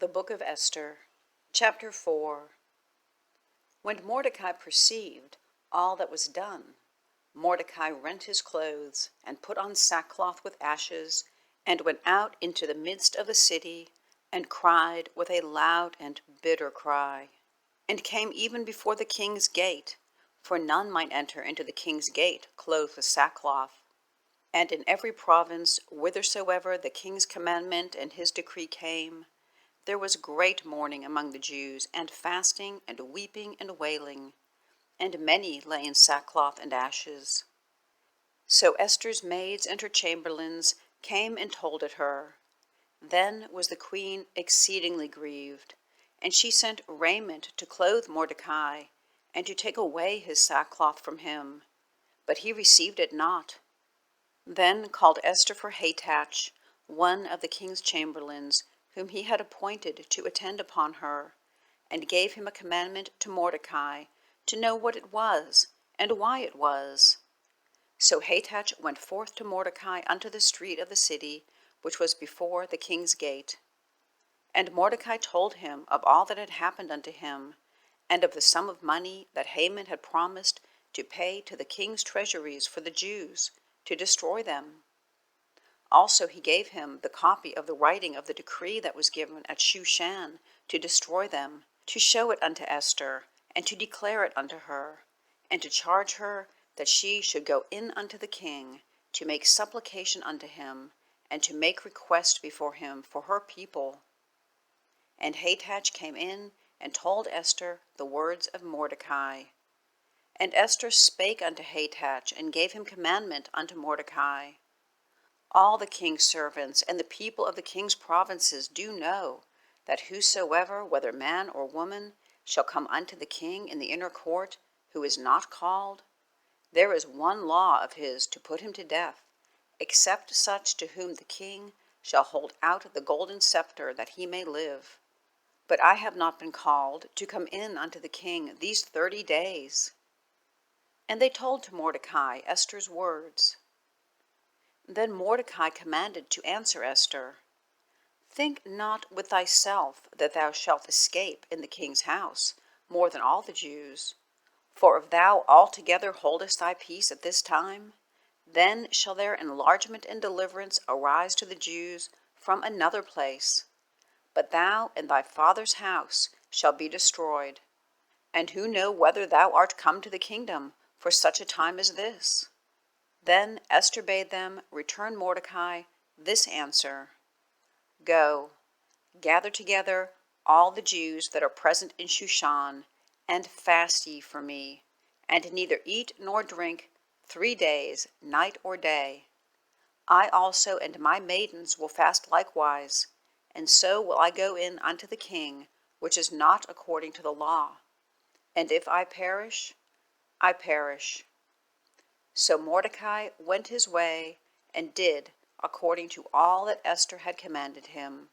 The Book of Esther, Chapter 4. When Mordecai perceived all that was done, Mordecai rent his clothes, and put on sackcloth with ashes, and went out into the midst of the city, and cried with a loud and bitter cry, and came even before the king's gate, for none might enter into the king's gate clothed with sackcloth. And in every province, whithersoever the king's commandment and his decree came, there was great mourning among the Jews, and fasting, and weeping, and wailing, and many lay in sackcloth and ashes. So Esther's maids and her chamberlains came and told it her. Then was the queen exceedingly grieved, and she sent raiment to clothe Mordecai, and to take away his sackcloth from him. But he received it not. Then called Esther for Hatach, one of the king's chamberlains, whom he had appointed to attend upon her, and gave him a commandment to Mordecai, to know what it was, and why it was. So Hatach went forth to Mordecai unto the street of the city, which was before the king's gate. And Mordecai told him of all that had happened unto him, and of the sum of money that Haman had promised to pay to the king's treasuries for the Jews, to destroy them. Also he gave him the copy of the writing of the decree that was given at Shushan to destroy them, to show it unto Esther, and to declare it unto her, and to charge her that she should go in unto the king, to make supplication unto him, and to make request before him for her people. And Hatach came in and told Esther the words of Mordecai. And Esther spake unto Hatach, and gave him commandment unto Mordecai. All the king's servants and the people of the king's provinces do know that whosoever, whether man or woman, shall come unto the king in the inner court, who is not called, there is one law of his to put him to death, except such to whom the king shall hold out the golden scepter, that he may live. But I have not been called to come in unto the king these 30 days. And they told to Mordecai Esther's words. Then Mordecai commanded to answer Esther, Think not with thyself that thou shalt escape in the king's house more than all the Jews. For if thou altogether holdest thy peace at this time, then shall their enlargement and deliverance arise to the Jews from another place. But thou and thy father's house shall be destroyed. And who know whether thou art come to the kingdom for such a time as this? Then Esther bade them return Mordecai this answer, Go, gather together all the Jews that are present in Shushan, and fast ye for me, and neither eat nor drink 3 days, night or day. I also and my maidens will fast likewise, and so will I go in unto the king, which is not according to the law. And if I perish, I perish. So Mordecai went his way, and did according to all that Esther had commanded him.